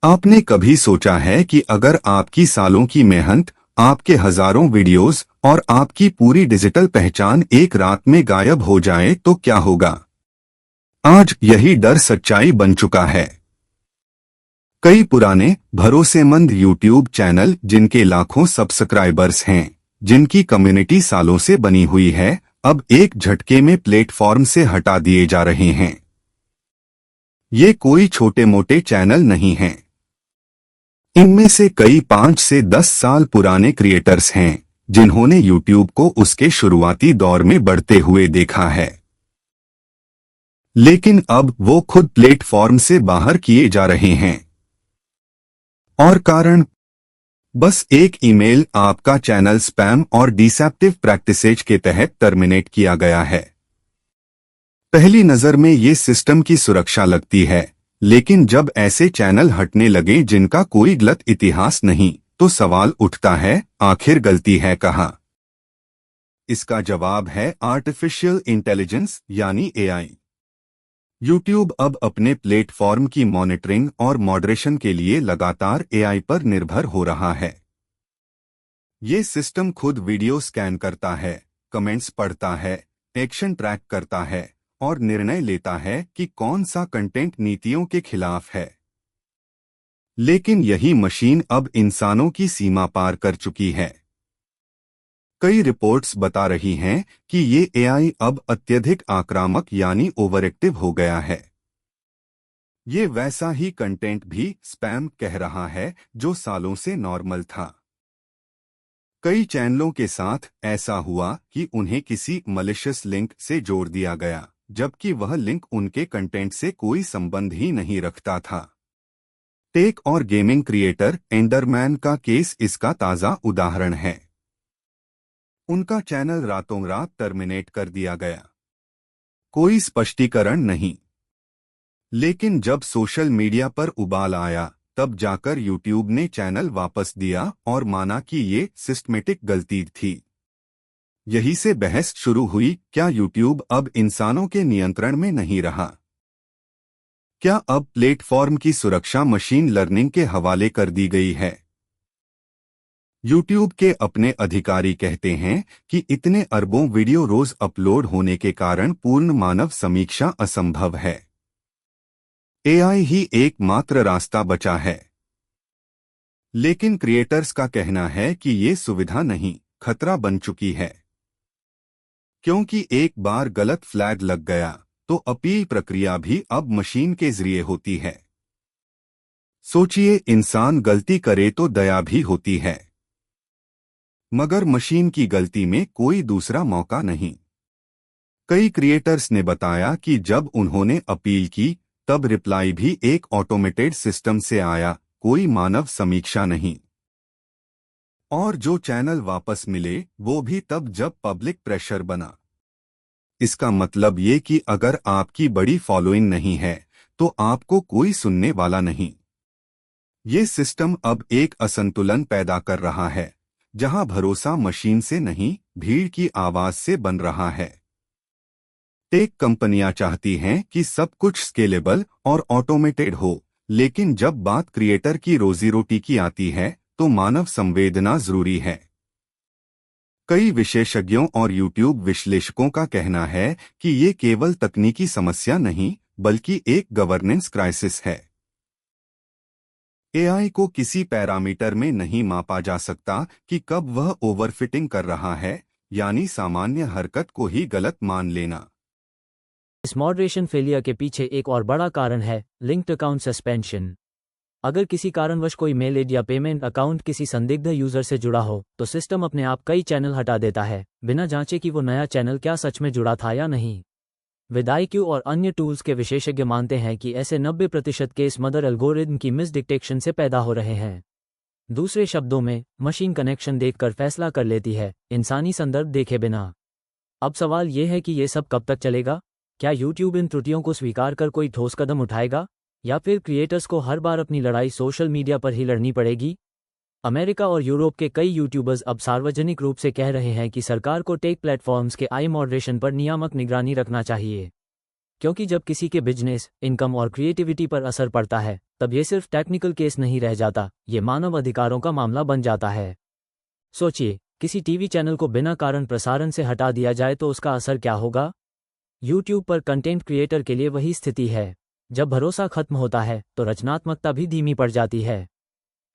आपने कभी सोचा है कि अगर आपकी सालों की मेहनत, आपके हजारों वीडियोस और आपकी पूरी डिजिटल पहचान एक रात में गायब हो जाए तो क्या होगा? आज यही डर सच्चाई बन चुका है। कई पुराने भरोसेमंद यूट्यूब चैनल जिनके लाखों सब्सक्राइबर्स हैं, जिनकी कम्युनिटी सालों से बनी हुई है, अब एक झटके में प्लेटफॉर्म से हटा दिए जा रहे हैं। ये कोई छोटे मोटे चैनल नहीं हैं। इनमें से कई 5 से 10 साल पुराने क्रिएटर्स हैं, जिन्होंने यूट्यूब को उसके शुरुआती दौर में बढ़ते हुए देखा है। लेकिन अब वो खुद प्लेटफॉर्म से बाहर किए जा रहे हैं। और कारण? बस एक ईमेल, आपका चैनल स्पैम और डिसेप्टिव प्रैक्टिसेज के तहत टर्मिनेट किया गया है। पहली नजर में ये सिस्टम की सुरक्षा लगती है, लेकिन जब ऐसे चैनल हटने लगे जिनका कोई गलत इतिहास नहीं, तो सवाल उठता है, आखिर गलती है कहाँ? इसका जवाब है आर्टिफिशियल इंटेलिजेंस यानी एआई। यूट्यूब अब अपने प्लेटफॉर्म की मॉनिटरिंग और मॉडरेशन के लिए लगातार एआई पर निर्भर हो रहा है। ये सिस्टम खुद वीडियो स्कैन करता है, कमेंट्स पढ़ता है, एक्शन ट्रैक करता है और निर्णय लेता है कि कौन सा कंटेंट नीतियों के खिलाफ है। लेकिन यही मशीन अब इंसानों की सीमा पार कर चुकी है। कई रिपोर्ट्स बता रही हैं कि ये एआई अब अत्यधिक आक्रामक यानी ओवरएक्टिव हो गया है। ये वैसा ही कंटेंट भी स्पैम कह रहा है जो सालों से नॉर्मल था। कई चैनलों के साथ ऐसा हुआ कि उन्हें किसी मलिशियस लिंक से जोड़ दिया गया, जबकि वह लिंक उनके कंटेंट से कोई संबंध ही नहीं रखता था। टेक और गेमिंग क्रिएटर एंडरमैन का केस इसका ताज़ा उदाहरण है। उनका चैनल रातों रात टर्मिनेट कर दिया गया। कोई स्पष्टीकरण नहीं। लेकिन जब सोशल मीडिया पर उबाल आया, तब जाकर यूट्यूब ने चैनल वापस दिया और माना कि ये सिस्टमेटिक गलती थी। यही से बहस शुरू हुई, क्या यूट्यूब अब इंसानों के नियंत्रण में नहीं रहा? क्या अब प्लेटफॉर्म की सुरक्षा मशीन लर्निंग के हवाले कर दी गई है? यूट्यूब के अपने अधिकारी कहते हैं कि इतने अरबों वीडियो रोज अपलोड होने के कारण पूर्ण मानव समीक्षा असंभव है। एआई ही एकमात्र रास्ता बचा है। लेकिन क्रिएटर्स का कहना है कि ये सुविधा नहीं, खतरा बन चुकी है। क्योंकि एक बार गलत फ्लैग लग गया तो अपील प्रक्रिया भी अब मशीन के जरिए होती है। सोचिए, इंसान गलती करे तो दया भी होती है, मगर मशीन की गलती में कोई दूसरा मौका नहीं। कई क्रिएटर्स ने बताया कि जब उन्होंने अपील की, तब रिप्लाई भी एक ऑटोमेटेड सिस्टम से आया, कोई मानव समीक्षा नहीं। और जो चैनल वापस मिले, वो भी तब जब पब्लिक प्रेशर बना। इसका मतलब ये कि अगर आपकी बड़ी फॉलोइंग नहीं है, तो आपको कोई सुनने वाला नहीं। ये सिस्टम अब एक असंतुलन पैदा कर रहा है, जहां भरोसा मशीन से नहीं, भीड़ की आवाज से बन रहा है। टेक कंपनियां चाहती हैं कि सब कुछ स्केलेबल और ऑटोमेटेड हो, लेकिन जब बात क्रिएटर की रोजी रोटी की आती है, तो मानव संवेदना जरूरी है। कई विशेषज्ञों और यूट्यूब विश्लेषकों का कहना है कि ये केवल तकनीकी समस्या नहीं, बल्कि एक गवर्नेंस क्राइसिस है। एआई को किसी पैरामीटर में नहीं मापा जा सकता कि कब वह ओवरफिटिंग कर रहा है, यानी सामान्य हरकत को ही गलत मान लेना। इस मॉडरेशन फेलियर के पीछे एक और बड़ा कारण है लिंक्ड अकाउंट सस्पेंशन। अगर किसी कारणवश कोई मेल आईडी या पेमेंट अकाउंट किसी संदिग्ध यूजर से जुड़ा हो, तो सिस्टम अपने आप कई चैनल हटा देता है, बिना जांचे कि वो नया चैनल क्या सच में जुड़ा था या नहीं। विदाईक्यू और अन्य टूल्स के विशेषज्ञ मानते हैं कि ऐसे 90% केस मदर एल्गोरिदम की मिस डिटेक्शन से पैदा हो रहे हैं। दूसरे शब्दों में, मशीन कनेक्शन देखकर फैसला कर लेती है, इंसानी संदर्भ देखे बिना। अब सवाल यह है कि ये सब कब तक चलेगा? क्या यूट्यूब इन त्रुटियों को स्वीकार कर कोई ठोस कदम उठाएगा, या फिर क्रिएटर्स को हर बार अपनी लड़ाई सोशल मीडिया पर ही लड़नी पड़ेगी? अमेरिका और यूरोप के कई यूट्यूबर्स अब सार्वजनिक रूप से कह रहे हैं कि सरकार को टेक प्लेटफॉर्म्स के आई मॉडरेशन पर नियामक निगरानी रखना चाहिए, क्योंकि जब किसी के बिजनेस, इनकम और क्रिएटिविटी पर असर पड़ता है, तब ये सिर्फ टेक्निकल केस नहीं रह जाता, ये मानव अधिकारों का मामला बन जाता है। सोचिए, किसी टीवी चैनल को बिना कारण प्रसारण से हटा दिया जाए तो उसका असर क्या होगा। यूट्यूब पर कंटेंट क्रिएटर के लिए वही स्थिति है। जब भरोसा खत्म होता है तो रचनात्मकता भी धीमी पड़ जाती है।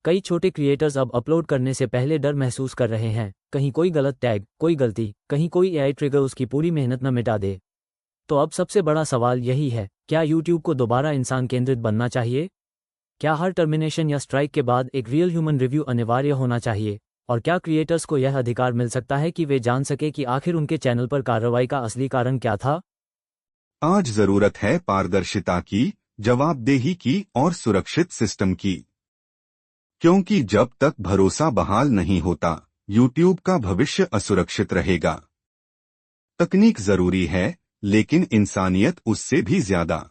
कई छोटे क्रिएटर्स अब अपलोड करने से पहले डर महसूस कर रहे हैं, कहीं कोई गलत टैग, कोई गलती, कहीं कोई एआई ट्रिगर उसकी पूरी मेहनत न मिटा दे। तो अब सबसे बड़ा सवाल यही है, क्या यूट्यूब को दोबारा इंसान केंद्रित बनना चाहिए? क्या हर टर्मिनेशन या स्ट्राइक के बाद एक रियल ह्यूमन रिव्यू अनिवार्य होना चाहिए? और क्या क्रिएटर्स को यह अधिकार मिल सकता है कि वे जान सके कि आखिर उनके चैनल पर कार्रवाई का असली कारण क्या था? आज जरूरत है पारदर्शिता की, जवाबदेही की और सुरक्षित सिस्टम की। क्योंकि जब तक भरोसा बहाल नहीं होता, यूट्यूब का भविष्य असुरक्षित रहेगा। तकनीक जरूरी है, लेकिन इंसानियत उससे भी ज्यादा।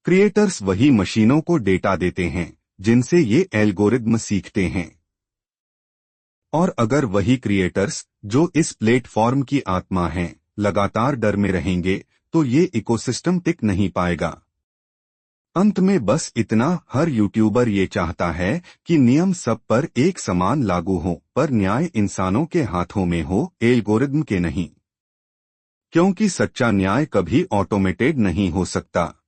क्रिएटर्स वही मशीनों को डेटा देते हैं जिनसे ये एल्गोरिदम सीखते हैं। और अगर वही क्रिएटर्स, जो इस प्लेटफॉर्म की आत्मा हैं, लगातार डर में रहेंगे, तो ये इकोसिस्टम टिक नहीं पाएगा। अंत में बस इतना, हर यूट्यूबर ये चाहता है कि नियम सब पर एक समान लागू हो, पर न्याय इंसानों के हाथों में हो, एल्गोरिदम के नहीं। क्योंकि सच्चा न्याय कभी ऑटोमेटेड नहीं हो सकता।